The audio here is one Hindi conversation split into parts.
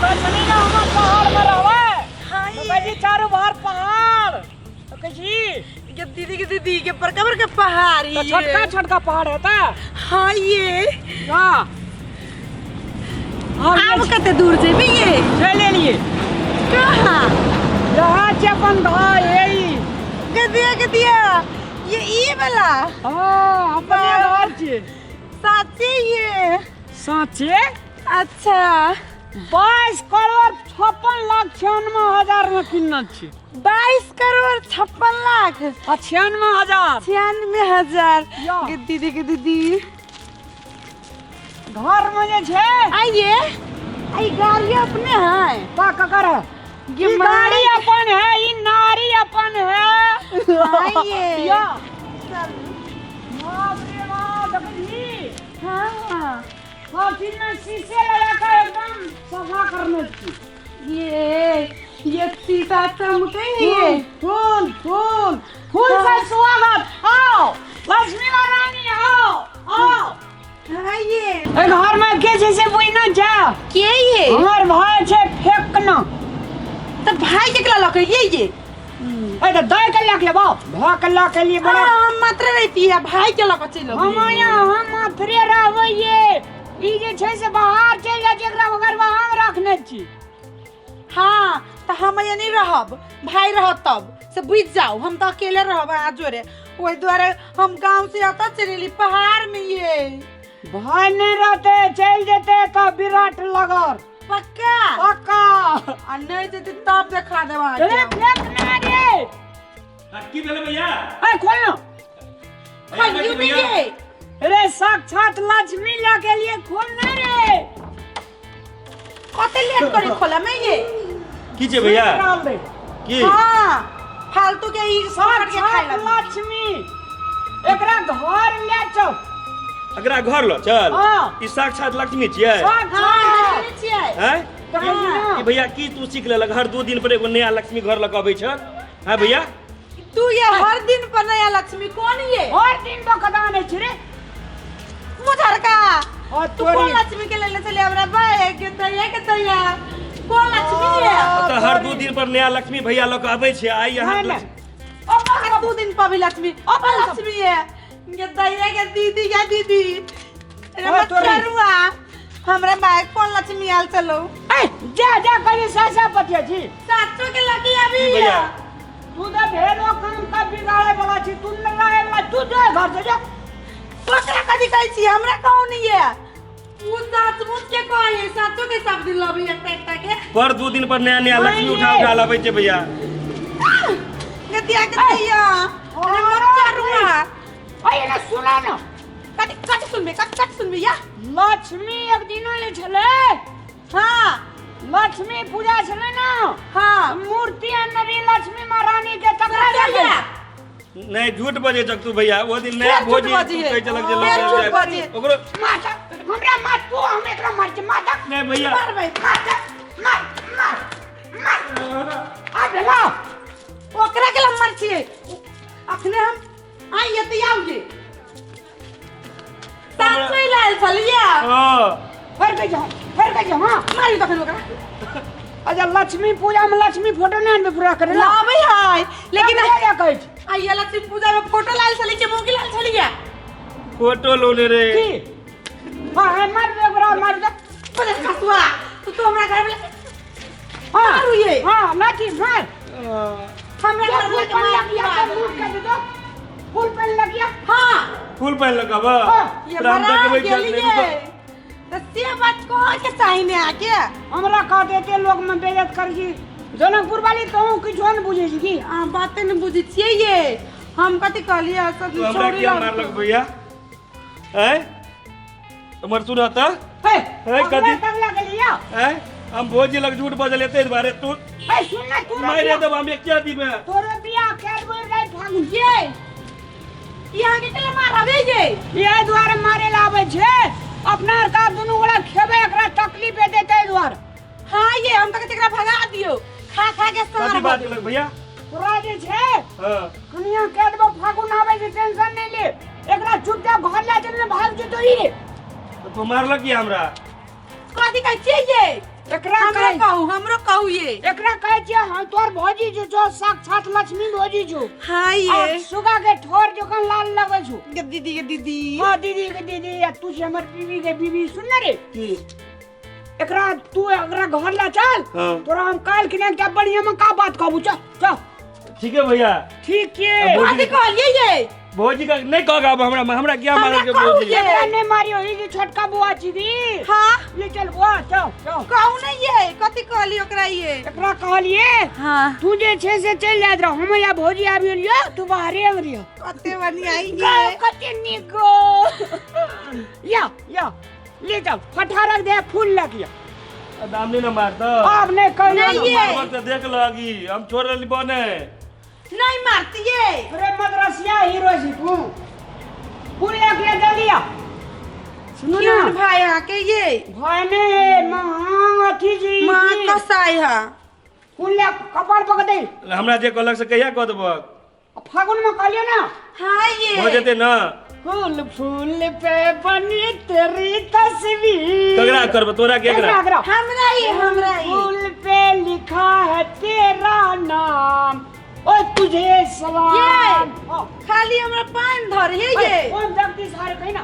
कचनी ना हम पहाड़ में रहवे तो कजी चारों बार पहाड़ तो कजी ये दीदी के बड़का बड़का पहाड़ तो छोटका छोटका पहाड़ होता हाँ ये हां अब कते दूर जेबे ये चले लिए कहां यहाँ चपन घर यही गदिया ये वाला हां अपने घर छे साचे ये साचे अच्छा 22 करोड़ 56 लाख 96 हजार में किन्ना छे 22 करोड़ 56 लाख 96 हजार 96 हजार या। दीदी घर में जे छे आइए आई गाड़ी अपने है का ककर है ये ई गाड़ी अपन है ई नारी अपन है आइए या बाप रे बाप देखी हाँ काफी में शीशे लगा कर एकदम सफा करने की ये सीता चमके है फूल फूल फूल से स्वागत आओ लक्ष्मी महारानी आओ आइए ए घर में के जैसे कोई ना जा के ये हमार भाई छे फेंकना तो भाई के कला लगे ये ए तो दय के लक लेबो भकला के लिए बड़ा हम मात्र रहती है भाई के लगे चलो हमाया हम माथरे रहबै ये ई जे छै से बाहर चल जा जेकरा वगर हम रखने छी हाँ तो हम ये नहीं रहब भाई रह तब से बुझ जाओ हम तो अकेले रहब आज जोरे ओई द्वारे हम गांव से आता चलेली पहाड़ में ये भाई नहीं रहते चल जेते तो विराट लगल पक्का पक्का आ नहीं जेते तब देखा देवा अरे फेंकना रे की भेले भैया ए खोल ना खलियो में ये अरे साक्षात लक्ष्मी ला के लिए खोलना रे कते लेट करी खोला में ये की छे भैया डाल दे की हाँ फालतू के ई सब के खाइला लक्ष्मी एकरा घर ले चल अगरा घर लो चल हाँ। ई साक्षात लक्ष्मी छियै हाँ नीचे हैं हाँ। ई भैया की तू सीख लेलक हर 2 दिन पर एगो नया लक्ष्मी घर लग आबै छ हैं भैया तू ये हर दिन पर नया लक्ष्मी कौन ये हर दिन बकदा नहीं छी रे मुझर का और तू कौन लक्ष्मी के ले चले हमरा भाई के दैया कौन लक्ष्मी है तो हर 2 दिन पर नया लक्ष्मी भैया लग आबै छै आई यहाँ नहीं, अब 2 दिन पर भी लक्ष्मी अब लक्ष्मी है ये दैया के दीदी अरे मत करुआ हमरा भाई कौन लक्ष्मी आल चलो ए जा जा कहीं सासा पटिया छी साचो के लगी अभी भैया तू तो ढेरो काम का बिगाड़े वाला छी तू न रहे वाला तू जा घर से जा तोकरा कदी कहै छी हमरा कौन है तू सचमुच के कहै साचो के सब दिन लबी एकटा के पर 2 दिन पर नया नया लक्ष्मी उठा लाबै छै भैया गतिया के दैया अरे मत करुआ ओए ना सुना ना कट सुनबे या लक्ष्मी एक दिन ले छले हाँ लक्ष्मी पूजा छले ना हाँ मूर्ति नरी लक्ष्मी महारानी के तकरा दैया नहीं झूठ बजे जक तू भैया वो दिन नया झूठ भोजी बजिए। तू कह चलक फेर झूठ जे बजिए। ओकरो माता हमरा मात तू हम एकरा मार के माता नहीं भैया मार भाई मार आ बेला ओकरा के लम्मर छिए अखने हम आई ये आउगे साचो लाल चलिया हां फिर के जा हां मारी तखन ओकरा अच्छा लक्ष्मी पूजा में लक्ष्मी फोटो नहीं आनबे पूरा करे ना भाई हाय लेकिन क्या कहै छी आई लक्ष्मी पूजा में फोटो लाल चली के मोगी लाल चलिया फोटो लोने रे की हां है मार दे ओकरा मार दे बोले कसुआ तू हमरा घर में हां मारू ये हां लाठी मार हमरा घर में लग गया मुंह कर दे फूल पे लग गया हां फूल पहन लगाबा ये राम बड़ा के बैठ गेलिए दसिया बात को के चाहिए आके हमरा कह देते लोग में बेइज्जत कर जी जनकपुर वाली कहूं कि जोन बुझे छी की आ बातें न बुझी छिए ये हम कथि कहलिए सब तू हमरा छोड़ी क्या मारलक भैया हैं हमर सुना त हे कथी? तक लग लिया हैं हम भोजी लग झूठ बजल एते बारे तू हे सुन ना तू मारे दब हम क्या दी में तोरे बिया के बोल रहे भाग जे यहाँ के चले मारबे जे ये द्वार मारे लावे छे अपना का दुनु गोला खेबे एकरा तकलीफ देते द्वार हां ये हम तक एकरा भगा दियो खा खा के कथी सार बात लग भैया तोरा जे छे हां कनिया के देबो फागुन आवे के टेंशन नहीं ले एकरा चुपचाप घर ले चले भाग जे तोरी रे तो मारलक की हमरा कथि कहै छिए ये एकरा हमरो कहू ये एकरा कहे छियै हम तोर भौजी जो साक्षात लक्ष्मी भौजी जो। हाँ ये सुगा के ठोर जोकन लाल लगे छु। के दीदी के दीदी। हां दीदी के दीदी या तू से हमर बीवी के बीवी सुन रे की एकरा तू एकरा घर ला चल। तोरा हम काल किने क्या बढ़िया में का बात कहबू चल चल। ठीक है भैया ठीक है आदि कहलिए ये भौजी का नहीं कहगा अब हमरा क्या मारे के कहू भौजी ये। एकरा ने मारियो ई जे छोटका बुआ छी दी। हाँ ले चल बुआ चल चल। कहू नहीं ये कथी कहली ओकरा ये एकरा कहलिए हाँ तू जे छे से चल जात रह हम या भौजी आबि लियो तू बाहरे आबरियो। कते बढ़िया गाओ ये कते निको या ले जाओ फटा रख दे फूल लगिया। दाम नहीं ना मारता अब नहीं कहलियो नहीं ये। वक्त देख लगी हम छोड़ रही बने नहीं मारती ये अरे मद्रासिया हीरो जी तू फूल लगिया जल्दी आ। सुनो क्यों ना भाई आके ये भाने मां अथी जी मां कसाई है फूल ले कपार पकड़ दे। हमरा जे कहलक से कहिया कह देबक फागुन में कहलियो ना हाँ ये हो जेते ना फूल फूल पे बनी तेरी तस्वीर। कगरा करब तोरा के करा हमरा ये फूल पे लिखा है तेरा नाम और तुझे सलाम। खाली हमरा पान धर है ये ओम जगदीश हरे कहीं ना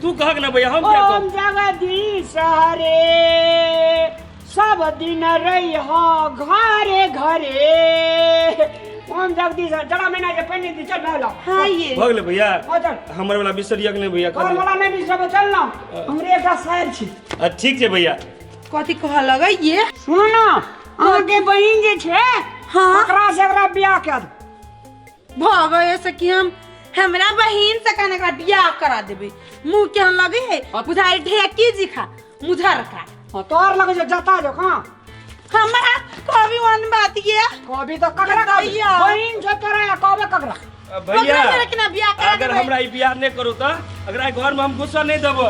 तू कहक ना भैया हम क्या ओम जगदीश हरे सब दिन रही हो घरे घरे। ओम जगदीश जरा महीना के पहले दी चल ला। हाँ ये भग ले भैया चल हमर वाला बिसरिया के नहीं भैया और वाला नहीं बिसरब चल ना हमरे एक शायर छी। ठीक छै भैया कथी कह लगा ये सुनो ना आगे बहिन जे छे हाँ ओकरा से एकरा बियाह कर दे। भाग ऐसे कि हमरा बहिन से कहने का बियाह करा देबे मुंह के हम लगे है बुझाई ढेकी जी खा मुझर का हां तोर लगे जो जता जो हां हमरा कभी वन बात ये कभी तो ककरा भैया। बहिन जो तोरा या कहबे ककरा भैया ओकरा मेरे के ना बियाह करा अगर देबे। हमरा ई बियाह नहीं करू त अगर घर में हम गुस्सा नहीं देब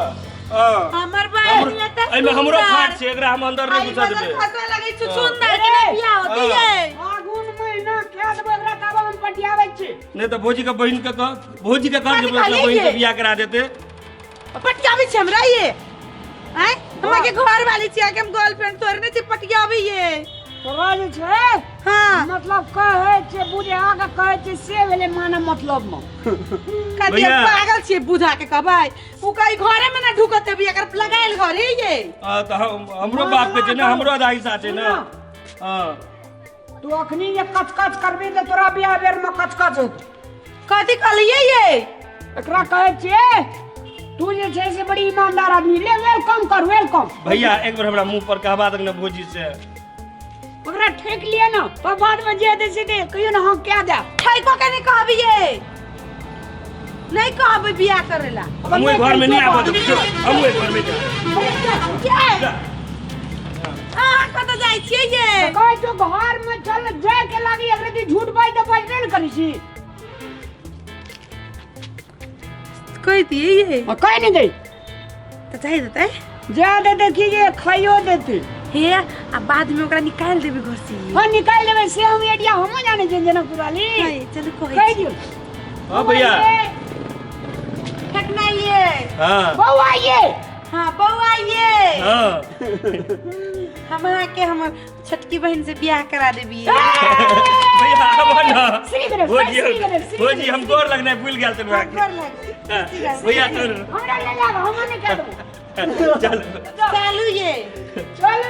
हमर बहिन ने त एमे हमरो फाट छै एकरा हम अंदर नहीं घुसा देबे खतरा लगे छु सुंदर के ना बियाह होती है फागुन महीना क्या देबे एकरा तब हम पटियाबै छी। नहीं तो भौजी के बहन के कह भौजी के कह देबे अपना बहन से बियाह करा देते पटियाबी छ हमरा ये हैं हमरा के घर वाली छिया के हम गर्लफ्रेंड तोरने छी पटियाबी ये तोरा जे छे हां मतलब कहे छे बुझे आगे कहे छे से भेले माने मतलब में कथी भैया। पागल छी बुझा के कहबै उ कई घरे में ना ढुकत भी अगर लगाइल घरे ये तो हमरो बाप पे छै ना हमरो आधा हिस्सा छै ना हां तू अखनी ये कचकच करबी त तोरा बियाह बेर में कचकच होत। कथी कहलिए ये एकरा कहे छे तू जे छे से बड़ी ईमानदार आदमी ले वेलकम कर वेलकम। भैया एक बार हमरा मुंह पर कहबा तक ना भौजी से ओकरा ठेक लिए ना तो बाद में जे दे से दे कहियो ना हां क्या दे खाई को के नहीं कहबी ये नहीं कहबी बियाह करेला हम ओइ घर में नहीं आबा देब हम ओइ घर में जा क्या कत जाई छिए ये कहे तो घर में चल जाए के लागी अगर ती झूठ बाई तो बाई नहीं करी छी कह दिए ये कहे नहीं दे तो चाहिए देते ज्यादा देखी ये खाइयो देती हे अब बाद में ओकरा निकाल देबे घर से हां निकाल लेबे से हम एडिया हम जाने जनक वाली हां चलो कह दियो हां भैया फेंकना ये हां बउआ ये हां बउआ ये हां हम के हम छोटकी बहन से बियाह करा देबी भैया आबो ना श्री गणेश, भौजी श्री गणेश, श्री भौजी हम गोर लगने भूल गेल तनु भैया तू हमरा ले जा हम नहीं कर दो चल चालू ये चल